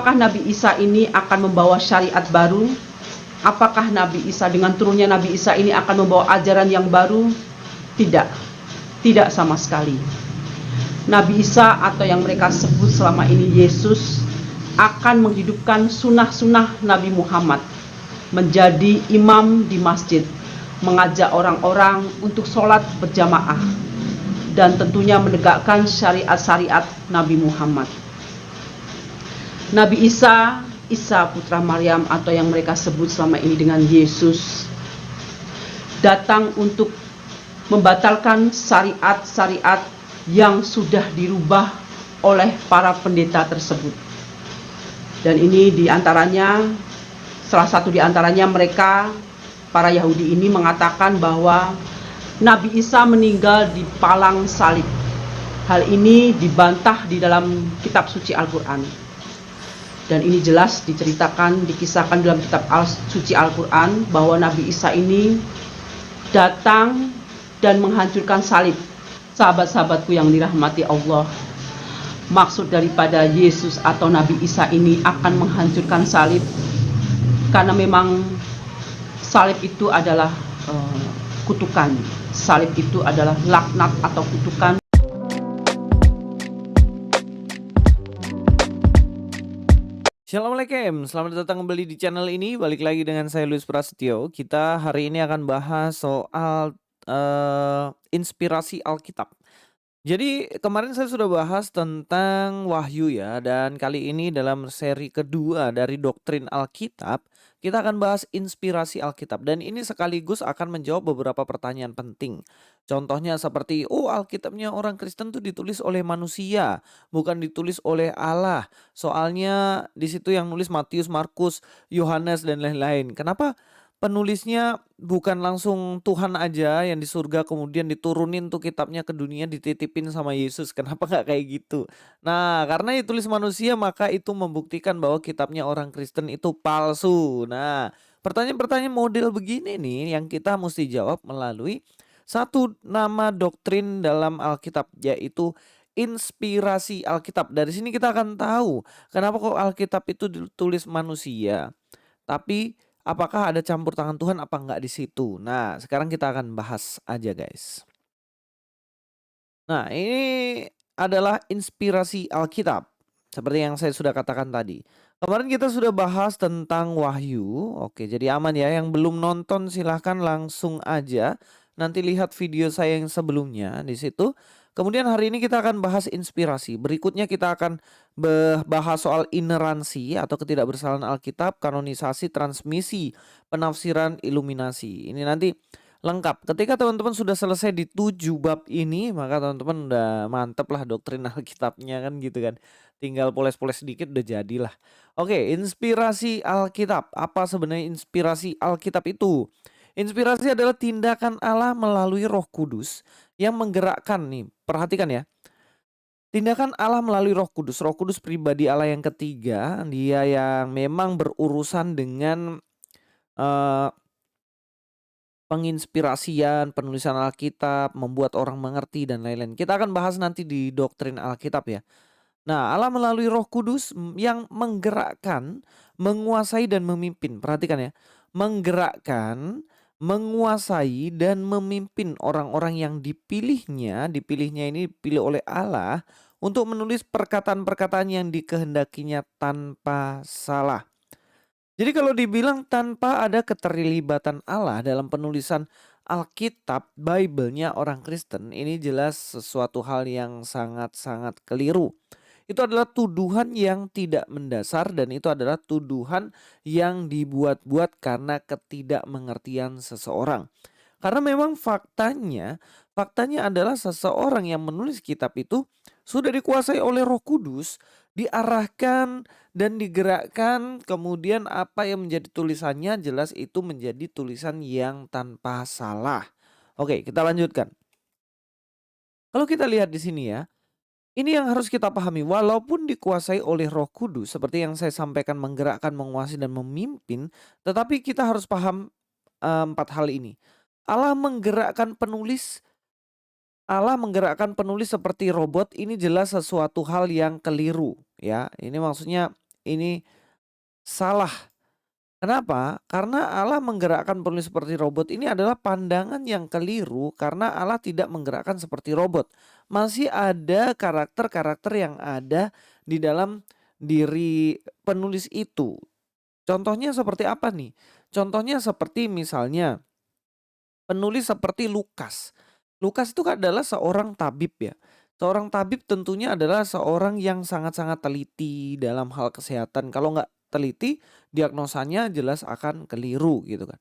Apakah Nabi Isa ini akan membawa syariat baru? Apakah Nabi Isa dengan turunnya Nabi Isa ini akan membawa ajaran yang baru? Tidak, tidak sama sekali. Nabi Isa atau yang mereka sebut selama ini Yesus akan menghidupkan sunnah-sunnah Nabi Muhammad, menjadi imam di masjid, mengajak orang-orang untuk sholat berjamaah, dan tentunya menegakkan syariat-syariat Nabi Muhammad. Nabi Isa, Isa putra Maryam atau yang mereka sebut selama ini dengan Yesus, datang untuk membatalkan syariat-syariat yang sudah dirubah oleh para pendeta tersebut. Dan ini diantaranya, salah satu diantaranya mereka, para Yahudi ini mengatakan bahwa Nabi Isa meninggal di palang salib. Hal ini dibantah di dalam kitab suci Al-Quran. Dan ini jelas diceritakan, dikisahkan dalam kitab suci Al-Quran bahwa Nabi Isa ini datang dan menghancurkan salib. Sahabat-sahabatku yang dirahmati Allah, maksud daripada Yesus atau Nabi Isa ini akan menghancurkan salib, karena memang salib itu adalah kutukan. Salib itu adalah laknat atau kutukan. Assalamualaikum, selamat datang kembali di channel ini. Balik lagi dengan saya Luis Prasetyo. Kita hari ini akan bahas soal inspirasi Alkitab. Jadi kemarin saya sudah bahas tentang Wahyu ya, dan kali ini dalam seri kedua dari Doktrin Alkitab, kita akan bahas inspirasi Alkitab. Dan ini sekaligus akan menjawab beberapa pertanyaan penting. Contohnya seperti, Alkitabnya orang Kristen tuh ditulis oleh manusia, bukan ditulis oleh Allah. Soalnya di situ yang nulis Matius, Markus, Yohanes dan lain-lain. Kenapa penulisnya bukan langsung Tuhan aja yang di surga kemudian diturunin tuh kitabnya ke dunia dititipin sama Yesus? Kenapa nggak kayak gitu? Nah, karena ditulis manusia maka itu membuktikan bahwa kitabnya orang Kristen itu palsu. Nah, pertanyaan-pertanyaan model begini nih yang kita mesti jawab melalui satu nama doktrin dalam Alkitab, yaitu inspirasi Alkitab. Dari sini kita akan tahu kenapa kok Alkitab itu ditulis manusia, tapi apakah ada campur tangan Tuhan apa enggak di situ. Nah, sekarang kita akan bahas aja guys. Nah, ini adalah inspirasi Alkitab, seperti yang saya sudah katakan tadi. Kemarin kita sudah bahas tentang Wahyu. Oke, jadi aman ya. Yang belum nonton silahkan langsung aja nanti lihat video saya yang sebelumnya di situ. Kemudian hari ini kita akan bahas inspirasi. Berikutnya kita akan bahas soal ineransi atau ketidakbersalahan Alkitab, kanonisasi, transmisi, penafsiran, iluminasi. Ini nanti lengkap. Ketika teman-teman sudah selesai di 7 bab ini, maka teman-teman udah mantep lah doktrin Alkitabnya kan gitu kan. Tinggal poles-poles sedikit udah jadilah. Oke, inspirasi Alkitab. Apa sebenarnya inspirasi Alkitab itu? Inspirasi adalah tindakan Allah melalui Roh Kudus yang menggerakkan nih. Perhatikan ya. Tindakan Allah melalui Roh Kudus. Roh Kudus pribadi Allah yang ketiga, dia yang memang berurusan dengan penginspirasian, penulisan Alkitab, membuat orang mengerti dan lain-lain. Kita akan bahas nanti di doktrin Alkitab ya. Nah, Allah melalui Roh Kudus yang menggerakkan, menguasai dan memimpin. Perhatikan ya. Menggerakkan, menguasai dan memimpin orang-orang yang dipilihnya ini dipilih oleh Allah untuk menulis perkataan-perkataan yang dikehendakinya tanpa salah. Jadi kalau dibilang tanpa ada keterlibatan Allah dalam penulisan Alkitab, Bible-nya orang Kristen, ini jelas sesuatu hal yang sangat-sangat keliru. Itu adalah tuduhan yang tidak mendasar dan itu adalah tuduhan yang dibuat-buat karena ketidakmengertian seseorang. Karena memang faktanya adalah seseorang yang menulis kitab itu sudah dikuasai oleh Roh Kudus, diarahkan dan digerakkan, kemudian apa yang menjadi tulisannya jelas itu menjadi tulisan yang tanpa salah. Oke, kita lanjutkan. Kalau kita lihat di sini ya, ini yang harus kita pahami, walaupun dikuasai oleh Roh Kudus seperti yang saya sampaikan, menggerakkan, menguasai dan memimpin, tetapi kita harus paham 4 hal ini. Allah menggerakkan penulis seperti robot, ini jelas sesuatu hal yang keliru ya. Ini maksudnya ini salah. Kenapa? Karena Allah menggerakkan penulis seperti robot ini adalah pandangan yang keliru karena Allah tidak menggerakkan seperti robot. Masih ada karakter-karakter yang ada di dalam diri penulis itu. Contohnya seperti apa nih? Contohnya seperti misalnya penulis seperti Lukas. Lukas itu adalah seorang tabib ya. Seorang tabib tentunya adalah seorang yang sangat-sangat teliti dalam hal kesehatan. Kalau nggak teliti, diagnosanya jelas akan keliru gitu kan.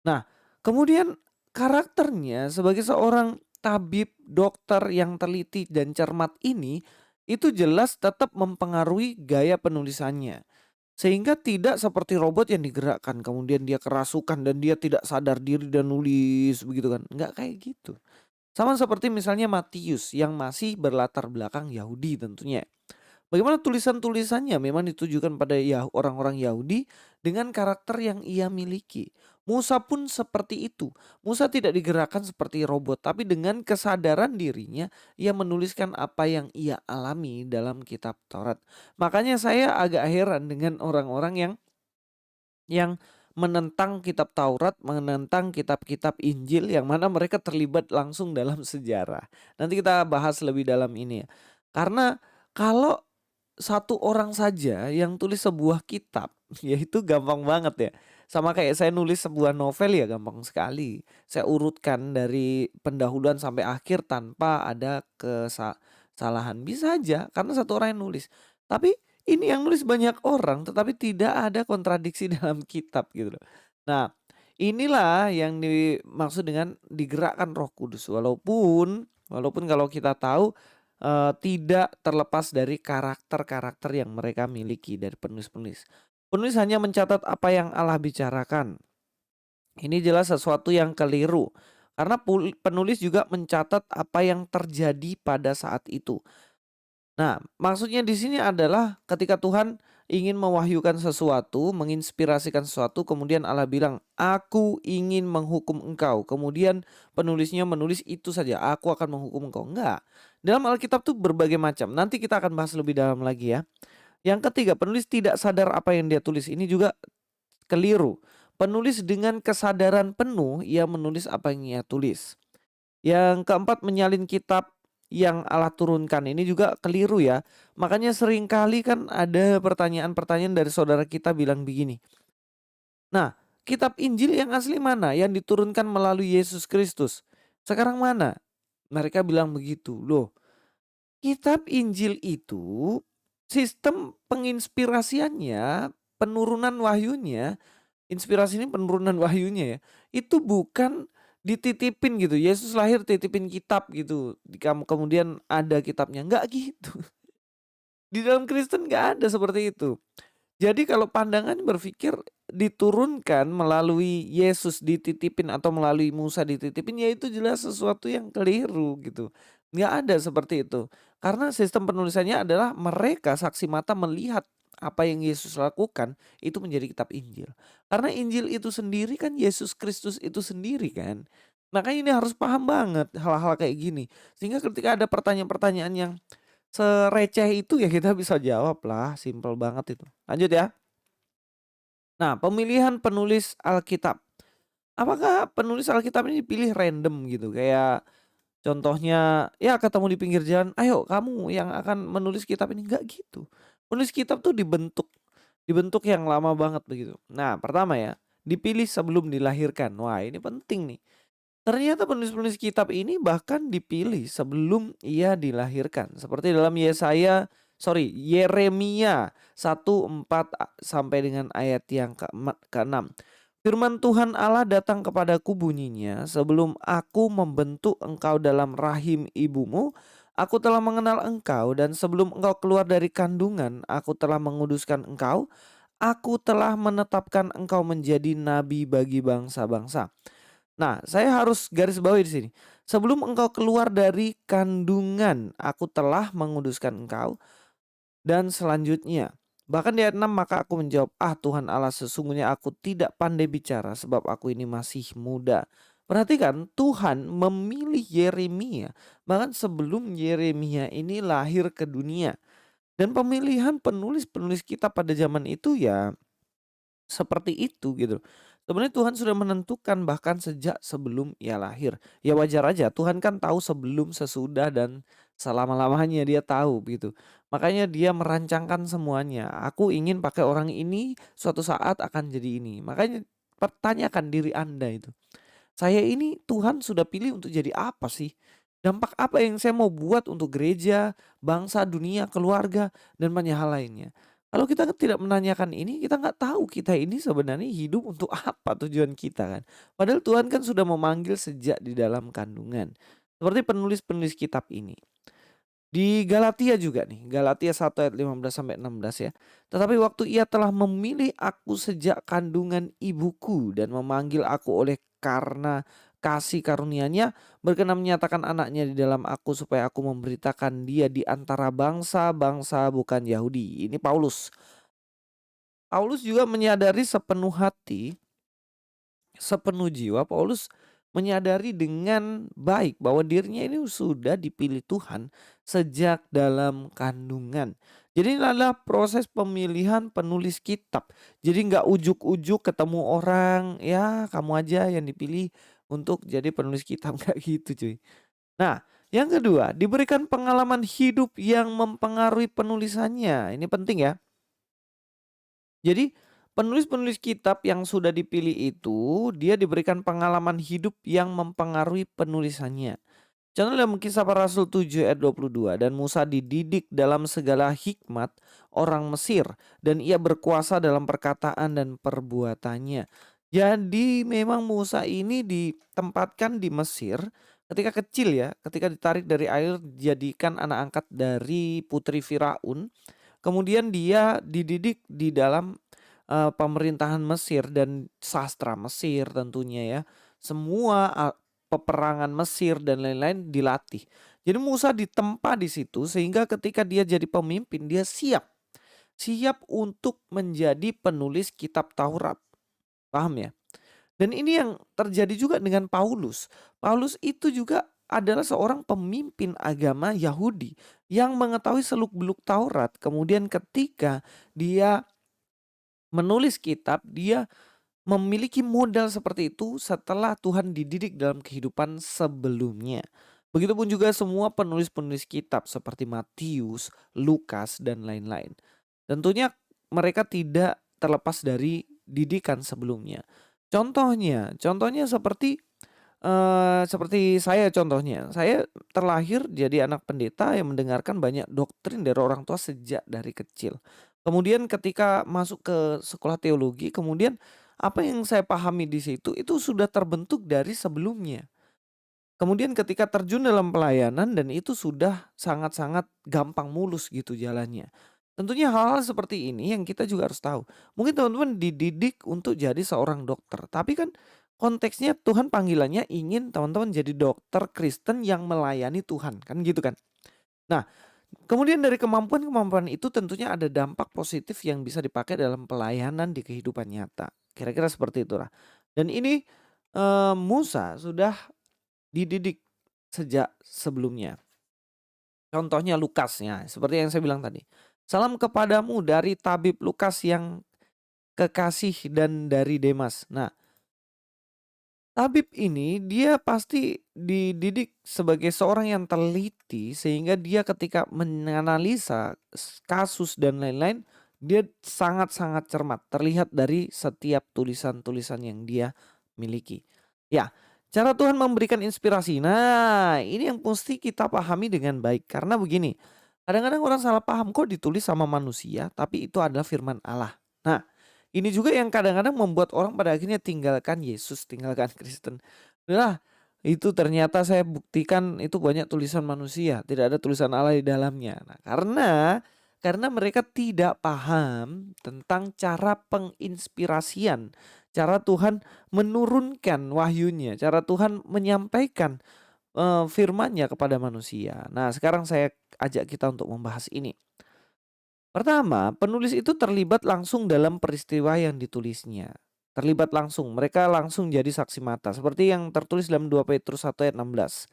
Nah, kemudian karakternya sebagai seorang tabib, dokter yang teliti dan cermat ini, itu jelas tetap mempengaruhi gaya penulisannya. Sehingga tidak seperti robot yang digerakkan, kemudian dia kerasukan dan dia tidak sadar diri dan nulis begitu kan. Nggak kayak gitu. Sama seperti misalnya Matius yang masih berlatar belakang Yahudi tentunya. Bagaimana tulisan-tulisannya memang ditujukan pada orang-orang Yahudi dengan karakter yang ia miliki. Musa pun seperti itu. Musa tidak digerakkan seperti robot, tapi dengan kesadaran dirinya ia menuliskan apa yang ia alami dalam kitab Taurat. Makanya saya agak heran dengan orang-orang yang menentang kitab Taurat, menentang kitab-kitab Injil yang mana mereka terlibat langsung dalam sejarah. Nanti kita bahas lebih dalam ini ya. Karena kalau satu orang saja yang tulis sebuah kitab, ya itu gampang banget ya. Sama kayak saya nulis sebuah novel ya gampang sekali. Saya urutkan dari pendahuluan sampai akhir tanpa ada kesalahan. Bisa aja karena satu orang yang nulis. Tapi ini yang nulis banyak orang tetapi tidak ada kontradiksi dalam kitab gitu loh. Nah, inilah yang dimaksud dengan digerakkan Roh Kudus. Walaupun kalau kita tahu tidak terlepas dari karakter-karakter yang mereka miliki dari penulis-penulis. Penulis hanya mencatat apa yang Allah bicarakan. Ini jelas sesuatu yang keliru. Karena penulis juga mencatat apa yang terjadi pada saat itu. Nah, maksudnya di sini adalah ketika Tuhan ingin mewahyukan sesuatu, menginspirasikan sesuatu, kemudian Allah bilang, "Aku ingin menghukum engkau." Kemudian penulisnya menulis itu saja, "Aku akan menghukum engkau." Enggak. Dalam Alkitab tuh berbagai macam. Nanti kita akan bahas lebih dalam lagi ya. Yang ketiga, penulis tidak sadar apa yang dia tulis. Ini juga keliru. Penulis dengan kesadaran penuh ia menulis apa yang ia tulis. Yang keempat, menyalin kitab yang Allah turunkan. Ini juga keliru ya. Makanya seringkali kan ada pertanyaan-pertanyaan dari saudara kita bilang begini. Nah, kitab Injil yang asli mana? Yang diturunkan melalui Yesus Kristus. Sekarang mana? Mereka bilang begitu. Loh, kitab Injil itu sistem penginspirasiannya, penurunan wahyunya, inspirasi ini penurunan wahyunya ya, itu bukan dititipin gitu. Yesus lahir titipin kitab gitu. Kemudian ada kitabnya. Enggak gitu. Di dalam Kristen enggak ada seperti itu. Jadi kalau pandangan berpikir diturunkan melalui Yesus dititipin atau melalui Musa dititipin, ya itu jelas sesuatu yang keliru gitu. Nggak ada seperti itu. Karena sistem penulisannya adalah mereka saksi mata melihat apa yang Yesus lakukan itu menjadi kitab Injil. Karena Injil itu sendiri kan Yesus Kristus itu sendiri kan. Makanya ini harus paham banget hal-hal kayak gini. Sehingga ketika ada pertanyaan-pertanyaan yang sereceh itu ya kita bisa jawab lah, simple banget itu. Lanjut ya. Nah, pemilihan penulis Alkitab. Apakah penulis Alkitab ini dipilih random gitu? Kayak contohnya ya ketemu di pinggir jalan, ayo kamu yang akan menulis kitab ini. Enggak gitu. Penulis kitab tuh dibentuk. Dibentuk yang lama banget begitu. Nah, pertama ya, dipilih sebelum dilahirkan. Wah, ini penting nih. Ternyata penulis-penulis kitab ini bahkan dipilih sebelum ia dilahirkan. Seperti dalam Yeremia 1:4 sampai dengan ayat yang ke-6. Firman Tuhan Allah datang kepadaku bunyinya, sebelum aku membentuk engkau dalam rahim ibumu, aku telah mengenal engkau, dan sebelum engkau keluar dari kandungan, aku telah menguduskan engkau. Aku telah menetapkan engkau menjadi nabi bagi bangsa-bangsa. Nah, saya harus garis bawahi di sini. Sebelum engkau keluar dari kandungan, aku telah menguduskan engkau. Dan selanjutnya, bahkan di ayat 6, maka aku menjawab, ah Tuhan Allah, sesungguhnya aku tidak pandai bicara sebab aku ini masih muda. Perhatikan, Tuhan memilih Yeremia bahkan sebelum Yeremia ini lahir ke dunia. Dan pemilihan penulis-penulis kitab pada zaman itu ya seperti itu gitu. Sebenarnya Tuhan sudah menentukan bahkan sejak sebelum ia lahir. Ya wajar aja, Tuhan kan tahu sebelum, sesudah, dan selama-lamanya dia tahu gitu. Makanya dia merancangkan semuanya. Aku ingin pakai orang ini, suatu saat akan jadi ini. Makanya pertanyakan diri Anda itu. Saya ini Tuhan sudah pilih untuk jadi apa sih? Dampak apa yang saya mau buat untuk gereja, bangsa, dunia, keluarga, dan banyak hal lainnya. Kalau kita tidak menanyakan ini, kita nggak tahu kita ini sebenarnya hidup untuk apa tujuan kita kan. Padahal Tuhan kan sudah memanggil sejak di dalam kandungan. Seperti penulis-penulis kitab ini. Di Galatia juga nih, Galatia 1 ayat 15 sampai 16 ya. Tetapi waktu ia telah memilih aku sejak kandungan ibuku dan memanggil aku oleh karena kasih karunia-Nya, berkenan menyatakan anaknya di dalam aku supaya aku memberitakan dia di antara bangsa-bangsa bukan Yahudi. Ini Paulus. Paulus juga menyadari sepenuh hati, sepenuh jiwa. Paulus menyadari dengan baik bahwa dirinya ini sudah dipilih Tuhan sejak dalam kandungan. Jadi ini adalah proses pemilihan penulis kitab. Jadi nggak ujuk-ujuk ketemu orang, ya kamu aja yang dipilih untuk jadi penulis kitab, nggak gitu cuy. Nah, yang kedua, diberikan pengalaman hidup yang mempengaruhi penulisannya. Ini penting ya. Jadi penulis-penulis kitab yang sudah dipilih itu, dia diberikan pengalaman hidup yang mempengaruhi penulisannya. Contoh dalam Kisah Para Rasul 7 ayat 22, dan Musa dididik dalam segala hikmat orang Mesir, dan ia berkuasa dalam perkataan dan perbuatannya. Jadi memang Musa ini ditempatkan di Mesir ketika kecil ya, ketika ditarik dari air dijadikan anak angkat dari putri Firaun. Kemudian dia dididik di dalam pemerintahan Mesir dan sastra Mesir tentunya ya. Semua peperangan Mesir dan lain-lain dilatih. Jadi Musa ditempa di situ sehingga ketika dia jadi pemimpin dia siap untuk menjadi penulis kitab Taurat. Paham ya? Dan ini yang terjadi juga dengan Paulus. Paulus itu juga adalah seorang pemimpin agama Yahudi yang mengetahui seluk-beluk Taurat. Kemudian ketika dia menulis kitab, dia memiliki modal seperti itu setelah Tuhan dididik dalam kehidupan sebelumnya. Begitupun juga semua penulis-penulis kitab seperti Matius, Lukas, dan lain-lain. Tentunya mereka tidak terlepas dari didikan sebelumnya. Contohnya seperti saya contohnya. Saya terlahir jadi anak pendeta yang mendengarkan banyak doktrin dari orang tua sejak dari kecil. Kemudian ketika masuk ke sekolah teologi, kemudian apa yang saya pahami di situ itu sudah terbentuk dari sebelumnya. Kemudian ketika terjun dalam pelayanan dan itu sudah sangat-sangat gampang mulus gitu jalannya. Tentunya hal-hal seperti ini yang kita juga harus tahu. Mungkin teman-teman dididik untuk jadi seorang dokter, tapi kan konteksnya Tuhan panggilannya ingin teman-teman jadi dokter Kristen yang melayani Tuhan, kan gitu kan. Nah, kemudian dari kemampuan-kemampuan itu tentunya ada dampak positif yang bisa dipakai dalam pelayanan di kehidupan nyata. Kira-kira seperti itulah. Dan ini Musa sudah dididik sejak sebelumnya. Contohnya Lukas ya, seperti yang saya bilang tadi. Salam kepadamu dari tabib Lukas yang kekasih dan dari Demas. Nah, tabib ini dia pasti dididik sebagai seorang yang teliti sehingga dia ketika menganalisa kasus dan lain-lain dia sangat-sangat cermat. Terlihat dari setiap tulisan-tulisan yang dia miliki. Ya, cara Tuhan memberikan inspirasi. Nah, ini yang mesti kita pahami dengan baik. Karena begini, kadang-kadang orang salah paham kok ditulis sama manusia, tapi itu adalah firman Allah. Nah, ini juga yang kadang-kadang membuat orang pada akhirnya tinggalkan Yesus, tinggalkan Kristen. Nah, itu ternyata saya buktikan itu banyak tulisan manusia, tidak ada tulisan Allah di dalamnya. Nah, karena mereka tidak paham tentang cara penginspirasian, cara Tuhan menurunkan wahyunya, cara Tuhan menyampaikan firman-Nya kepada manusia. Nah, sekarang saya ajak kita untuk membahas ini. Pertama, penulis itu terlibat langsung dalam peristiwa yang ditulisnya. Terlibat langsung, mereka langsung jadi saksi mata. Seperti yang tertulis dalam 2 Petrus 1 ayat 16.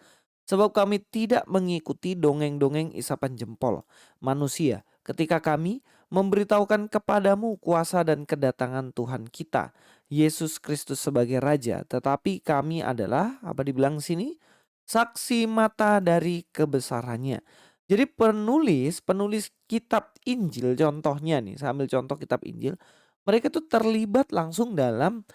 Sebab kami tidak mengikuti dongeng-dongeng isapan jempol manusia, ketika kami memberitahukan kepadamu kuasa dan kedatangan Tuhan kita, Yesus Kristus sebagai Raja. Tetapi kami adalah, apa dibilang sini? Saksi mata dari kebesarannya. Jadi penulis kitab Injil, contohnya nih, saya ambil contoh kitab Injil, mereka tuh terlibat langsung dalam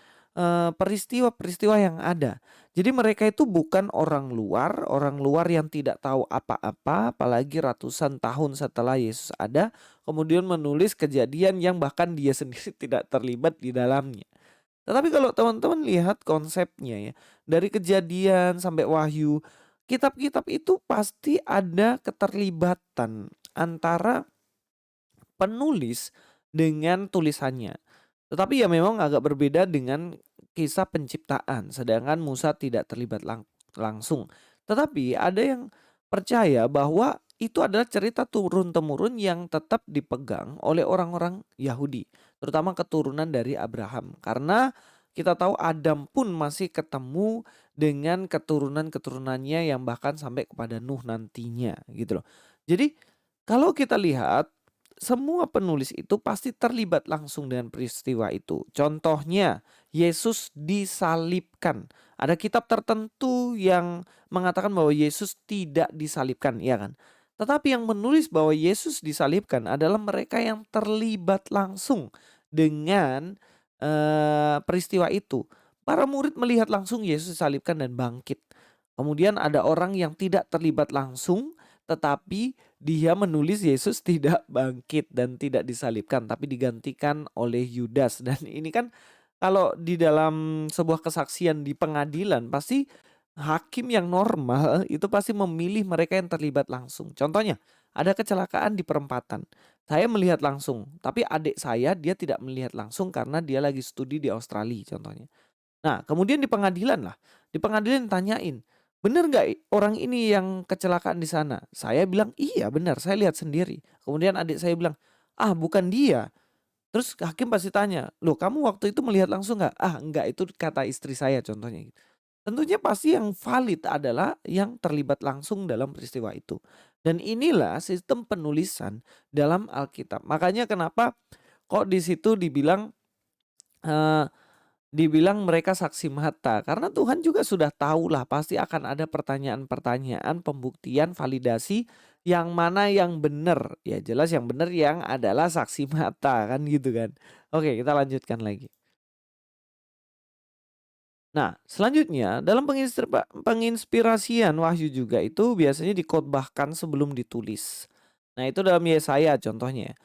peristiwa-peristiwa yang ada. Jadi mereka itu bukan orang luar yang tidak tahu apa-apa, apalagi ratusan tahun setelah Yesus ada, kemudian menulis kejadian yang bahkan dia sendiri tidak terlibat di dalamnya. Tetapi kalau teman-teman lihat konsepnya ya, dari Kejadian sampai Wahyu, kitab-kitab itu pasti ada keterlibatan antara penulis dengan tulisannya. Tetapi ya memang agak berbeda dengan kisah penciptaan, sedangkan Musa tidak terlibat langsung. Tetapi ada yang percaya bahwa itu adalah cerita turun-temurun yang tetap dipegang oleh orang-orang Yahudi, terutama keturunan dari Abraham. Karena kita tahu Adam pun masih ketemu dengan keturunan-keturunannya yang bahkan sampai kepada Nuh nantinya gitu loh. Jadi kalau kita lihat semua penulis itu pasti terlibat langsung dengan peristiwa itu. Contohnya, Yesus disalibkan. Ada kitab tertentu yang mengatakan bahwa Yesus tidak disalibkan, ya kan? Tetapi yang menulis bahwa Yesus disalibkan adalah mereka yang terlibat langsung dengan peristiwa itu. Para murid melihat langsung Yesus disalibkan dan bangkit. Kemudian ada orang yang tidak terlibat langsung, tetapi dia menulis Yesus tidak bangkit dan tidak disalibkan, tapi digantikan oleh Yudas. Dan ini kan kalau di dalam sebuah kesaksian di pengadilan, pasti hakim yang normal itu pasti memilih mereka yang terlibat langsung. Contohnya, ada kecelakaan di perempatan. Saya melihat langsung, tapi adik saya dia tidak melihat langsung karena dia lagi studi di Australia contohnya. Nah, kemudian di pengadilan lah. Di pengadilan tanyain, benar nggak orang ini yang kecelakaan di sana? Saya bilang, iya benar, saya lihat sendiri. Kemudian adik saya bilang, ah bukan dia. Terus hakim pasti tanya, loh kamu waktu itu melihat langsung nggak? Ah enggak, itu kata istri saya contohnya. Tentunya pasti yang valid adalah yang terlibat langsung dalam peristiwa itu. Dan inilah sistem penulisan dalam Alkitab. Makanya kenapa kok di situ dibilang eh, mereka saksi mata, karena Tuhan juga sudah tahu lah pasti akan ada pertanyaan-pertanyaan, pembuktian, validasi yang mana yang benar. Ya jelas yang benar yang adalah saksi mata kan gitu kan. Oke, kita lanjutkan lagi. Nah, selanjutnya dalam penginspirasian Wahyu juga itu biasanya dikhotbahkan sebelum ditulis. Nah, itu dalam Yesaya contohnya.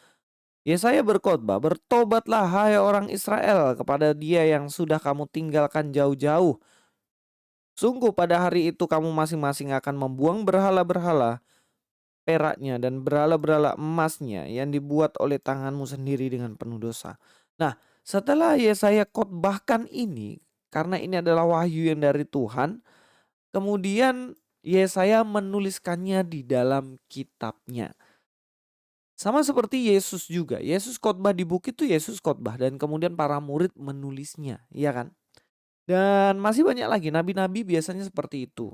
Yesaya berkhotbah, "Bertobatlah hai orang Israel kepada Dia yang sudah kamu tinggalkan jauh-jauh. Sungguh pada hari itu kamu masing-masing akan membuang berhala-berhala peraknya dan berhala-berhala emasnya yang dibuat oleh tanganmu sendiri dengan penuh dosa." Nah, setelah Yesaya khotbahkan ini, karena ini adalah wahyu yang dari Tuhan, kemudian Yesaya menuliskannya di dalam kitabnya. Sama seperti Yesus juga. Yesus khotbah di bukit itu Yesus khotbah dan kemudian para murid menulisnya, iya kan? Dan masih banyak lagi nabi-nabi biasanya seperti itu.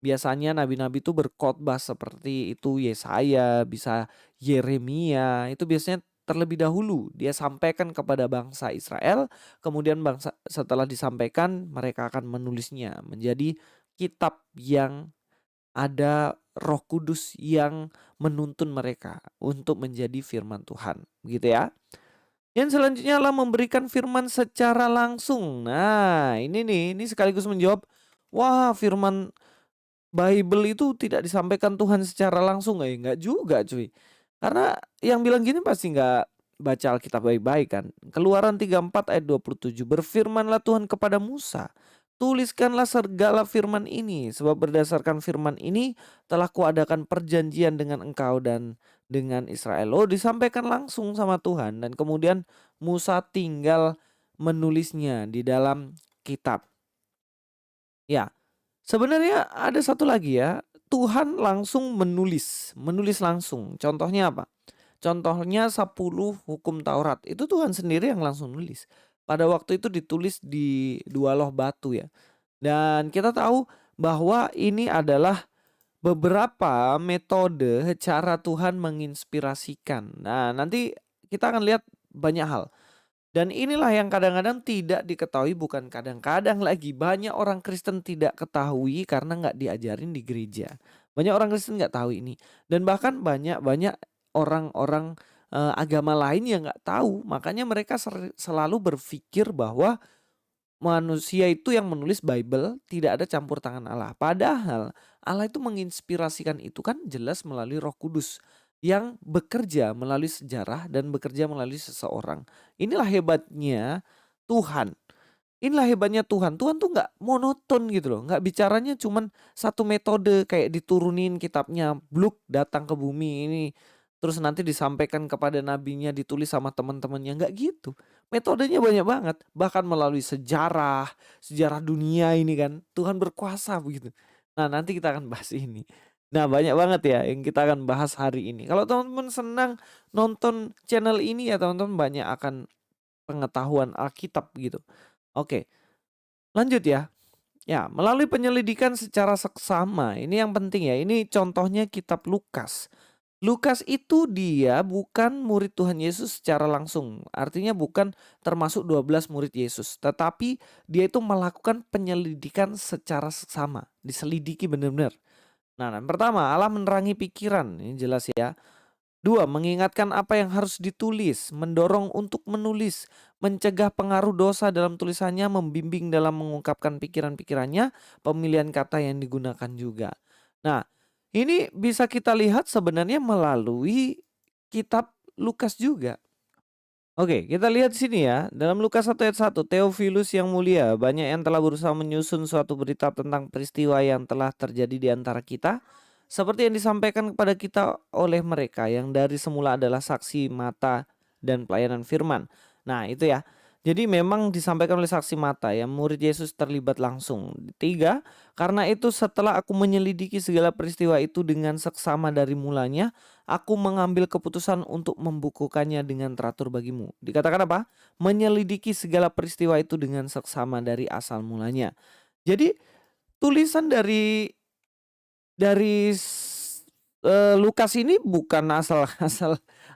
Biasanya nabi-nabi itu berkhotbah seperti itu, Yesaya, bisa Yeremia, itu biasanya terlebih dahulu dia sampaikan kepada bangsa Israel, kemudian bangsa setelah disampaikan mereka akan menulisnya menjadi kitab yang ada Roh Kudus yang menuntun mereka untuk menjadi firman Tuhan, begitu ya. Yang selanjutnya adalah memberikan firman secara langsung. Nah, ini nih, ini sekaligus menjawab, wah firman Bible itu tidak disampaikan Tuhan secara langsung. Enggak juga cuy. Karena yang bilang gini pasti enggak baca Alkitab baik-baik kan. Keluaran 34 ayat 27, berfirmanlah Tuhan kepada Musa, tuliskanlah segala firman ini, sebab berdasarkan firman ini telah kuadakan perjanjian dengan engkau dan dengan Israel. Oh, disampaikan langsung sama Tuhan dan kemudian Musa tinggal menulisnya di dalam kitab. Ya, sebenarnya ada satu lagi ya, Tuhan langsung menulis langsung. Contohnya apa? Contohnya 10 hukum Taurat, itu Tuhan sendiri yang langsung nulis. Pada waktu itu ditulis di 2 loh batu ya. Dan kita tahu bahwa ini adalah beberapa metode cara Tuhan menginspirasikan. Nah, nanti kita akan lihat banyak hal. Dan inilah yang kadang-kadang tidak diketahui, bukan kadang-kadang lagi. Banyak orang Kristen tidak ketahui karena nggak diajarin di gereja. Banyak orang Kristen nggak tahu ini. Dan bahkan banyak orang-orang agama lain yang nggak tahu. Makanya mereka selalu berpikir bahwa manusia itu yang menulis Bible, tidak ada campur tangan Allah. Padahal Allah itu menginspirasikan itu kan jelas melalui Roh Kudus yang bekerja melalui sejarah dan bekerja melalui seseorang. Inilah hebatnya Tuhan. Inilah hebatnya Tuhan. Tuhan tuh nggak monoton gitu loh. Nggak bicaranya cuman satu metode kayak diturunin kitabnya, bluk datang ke bumi ini. Terus nanti disampaikan kepada nabinya, ditulis sama teman-temannya. Nggak gitu. Metodenya banyak banget. Bahkan melalui sejarah, sejarah dunia ini kan. Tuhan berkuasa begitu. Nah, nanti kita akan bahas ini. Nah, banyak banget ya yang kita akan bahas hari ini. Kalau teman-teman senang nonton channel ini ya teman-teman, banyak akan pengetahuan Alkitab gitu. Oke, lanjut ya. Ya, melalui penyelidikan secara seksama, ini yang penting ya. Ini contohnya kitab Lukas. Lukas itu dia bukan murid Tuhan Yesus secara langsung. Artinya bukan termasuk 12 murid Yesus. Tetapi dia itu melakukan penyelidikan secara seksama. Diselidiki benar-benar. Nah, yang pertama, Allah menerangi pikiran. Ini jelas ya. 2. Mengingatkan apa yang harus ditulis, mendorong untuk menulis, mencegah pengaruh dosa dalam tulisannya, membimbing dalam mengungkapkan pikiran-pikirannya, pemilihan kata yang digunakan juga. Nah, ini bisa kita lihat sebenarnya melalui kitab Lukas juga. Oke, kita lihat sini ya. Dalam Lukas 1 ayat 1, Theophilus yang mulia, banyak yang telah berusaha menyusun suatu berita tentang peristiwa yang telah terjadi di antara kita, seperti yang disampaikan kepada kita oleh mereka yang dari semula adalah saksi mata dan pelayanan firman. Nah, itu ya. Jadi memang disampaikan oleh saksi mata ya, murid Yesus terlibat langsung. 3, karena itu setelah aku menyelidiki segala peristiwa itu dengan seksama dari mulanya, aku mengambil keputusan untuk membukukannya dengan teratur bagimu. Dikatakan apa? Menyelidiki segala peristiwa itu dengan seksama dari asal mulanya. Jadi tulisan dari Lukas ini bukan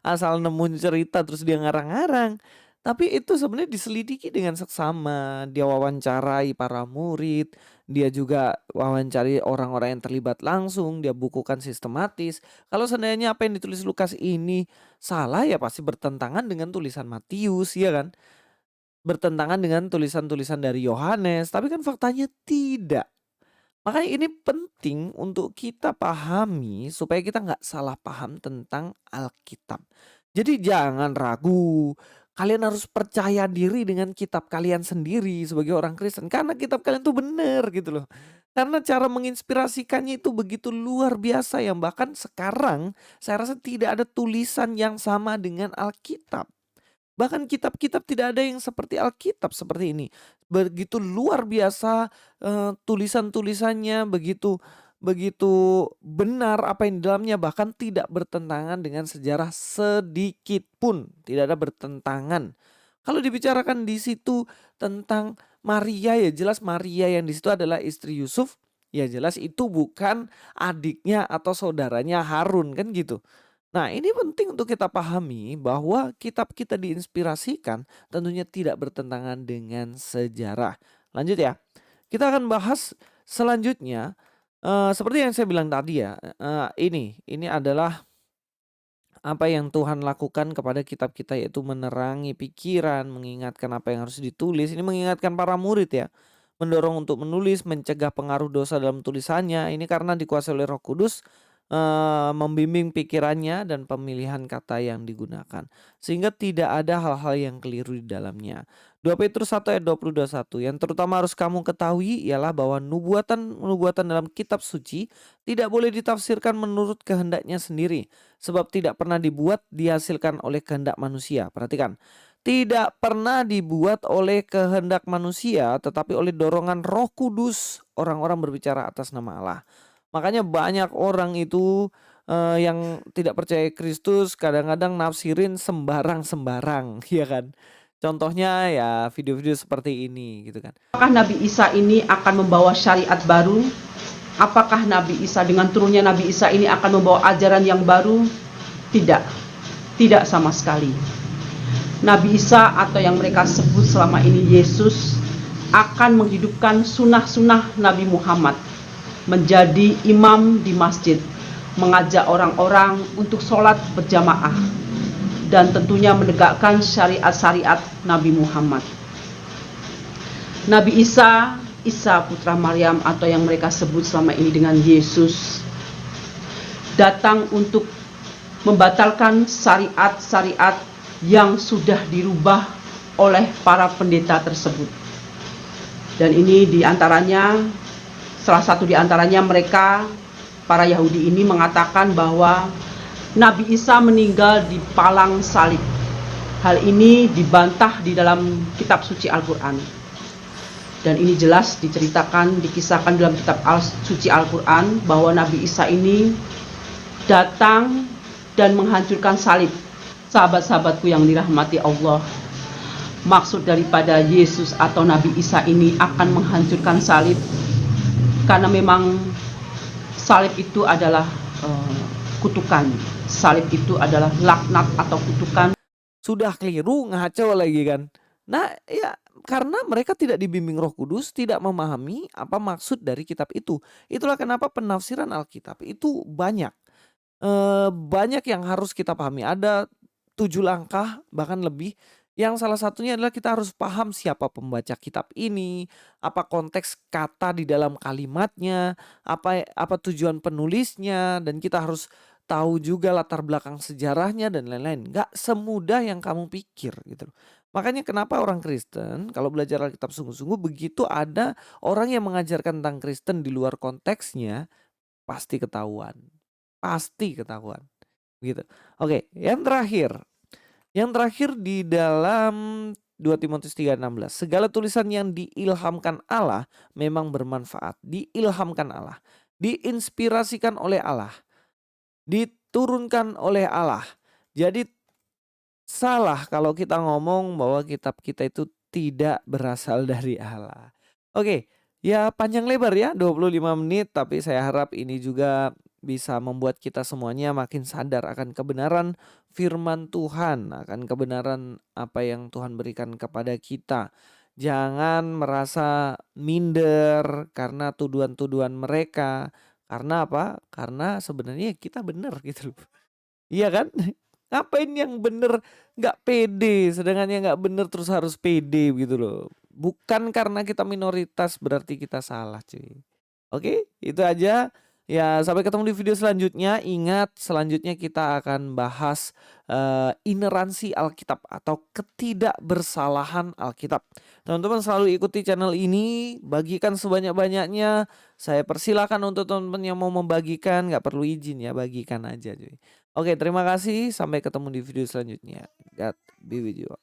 asal nemuin cerita terus dia ngarang-ngarang. Tapi itu sebenarnya diselidiki dengan seksama. Dia wawancarai para murid, dia juga wawancari orang-orang yang terlibat langsung, dia bukukan sistematis. Kalau seandainya apa yang ditulis Lukas ini salah ya pasti bertentangan dengan tulisan Matius, ya kan? Bertentangan dengan tulisan-tulisan dari Yohanes, tapi kan faktanya tidak. Makanya ini penting untuk kita pahami supaya kita nggak salah paham tentang Alkitab. Jadi jangan ragu, kalian harus percaya diri dengan kitab kalian sendiri sebagai orang Kristen. Karena kitab kalian tuh benar gitu loh. Karena cara menginspirasikannya itu begitu luar biasa yang bahkan sekarang saya rasa tidak ada tulisan yang sama dengan Alkitab. Bahkan kitab-kitab tidak ada yang seperti Alkitab seperti ini. Begitu luar biasa tulisan-tulisannya, begitu begitu benar apa yang di dalamnya, bahkan tidak bertentangan dengan sejarah sedikit pun, tidak ada bertentangan. Kalau dibicarakan di situ tentang Maria ya jelas Maria yang di situ adalah istri Yusuf, ya jelas itu bukan adiknya atau saudaranya Harun kan gitu. Nah, ini penting untuk kita pahami bahwa kitab kita diinspirasikan tentunya tidak bertentangan dengan sejarah. Lanjut ya. Kita akan bahas selanjutnya seperti yang saya bilang tadi ya. Ini adalah apa yang Tuhan lakukan kepada kitab kita yaitu menerangi pikiran, mengingatkan apa yang harus ditulis. Ini mengingatkan para murid ya. Mendorong untuk menulis, mencegah pengaruh dosa dalam tulisannya. Ini karena dikuasai oleh Roh Kudus, membimbing pikirannya dan pemilihan kata yang digunakan. Sehingga tidak ada hal-hal yang keliru di dalamnya. 2 Petrus 1 ayat 20-21, yang terutama harus kamu ketahui ialah bahwa nubuatan dalam kitab suci tidak boleh ditafsirkan menurut kehendaknya sendiri. Sebab tidak pernah dibuat dihasilkan oleh kehendak manusia. Perhatikan. Tidak pernah dibuat oleh kehendak manusia tetapi oleh dorongan Roh Kudus orang-orang berbicara atas nama Allah. Makanya banyak orang itu yang tidak percaya Kristus kadang-kadang nafsirin sembarang-sembarang ya kan. Contohnya ya video-video seperti ini gitu kan. Apakah Nabi Isa ini akan membawa syariat baru Apakah Nabi Isa dengan turunnya Nabi Isa ini akan membawa ajaran yang baru? Tidak, tidak sama sekali. Nabi Isa atau yang mereka sebut selama ini Yesus akan menghidupkan sunnah-sunnah Nabi Muhammad, menjadi imam di masjid, mengajak orang-orang untuk sholat berjamaah, dan tentunya menegakkan syariat-syariat Nabi Muhammad. Nabi Isa, Isa putra Maryam atau yang mereka sebut selama ini dengan Yesus, datang untuk membatalkan syariat-syariat yang sudah dirubah oleh para pendeta tersebut. Dan ini diantaranya, salah satu diantaranya mereka, para Yahudi ini mengatakan bahwa Nabi Isa meninggal di palang salib. Hal ini dibantah di dalam kitab suci Al-Quran. Dan ini jelas diceritakan, dikisahkan dalam kitab suci Al-Quran bahwa Nabi Isa ini datang dan menghancurkan salib. Sahabat-sahabatku yang dirahmati Allah, maksud daripada Yesus atau Nabi Isa ini akan menghancurkan salib karena memang salib itu adalah kutukan. Salib itu adalah laknat atau kutukan. Sudah keliru, ngaco lagi kan. Nah ya, karena mereka tidak dibimbing Roh Kudus, tidak memahami apa maksud dari kitab itu. Itulah kenapa penafsiran Alkitab itu banyak. Banyak yang harus kita pahami. Ada 7 langkah bahkan lebih. Yang salah satunya adalah kita harus paham siapa pembaca kitab ini, apa konteks kata di dalam kalimatnya, apa tujuan penulisnya, dan kita harus tahu juga latar belakang sejarahnya dan lain-lain. Gak semudah yang kamu pikir gitu. Makanya kenapa orang Kristen kalau belajar Alkitab sungguh-sungguh, begitu ada orang yang mengajarkan tentang Kristen di luar konteksnya, pasti ketahuan. Pasti ketahuan. Gitu. Oke, yang terakhir. Yang terakhir di dalam 2 Timotius 3:16. Segala tulisan yang diilhamkan Allah memang bermanfaat. Diilhamkan Allah. Diinspirasikan oleh Allah. Diturunkan oleh Allah. Jadi salah kalau kita ngomong bahwa kitab kita itu tidak berasal dari Allah. Oke, ya panjang lebar ya 25 menit, tapi saya harap ini juga bisa membuat kita semuanya makin sadar akan kebenaran firman Tuhan, akan kebenaran apa yang Tuhan berikan kepada kita. Jangan merasa minder karena tuduhan-tuduhan mereka. Karena apa? Karena sebenarnya kita benar gitu loh. Iya kan? Ngapain yang bener nggak pede, sedangkan yang nggak bener terus harus pede gitu loh. Bukan karena kita minoritas berarti kita salah cuy. Oke, itu aja. Ya, sampai ketemu di video selanjutnya. Ingat, selanjutnya kita akan bahas ineransi Alkitab atau ketidakbersalahan Alkitab. Teman-teman selalu ikuti channel ini, bagikan sebanyak-banyaknya. Saya persilakan untuk teman-teman yang mau membagikan, nggak perlu izin ya, bagikan aja cuy. Oke, terima kasih. Sampai ketemu di video selanjutnya. God be with you.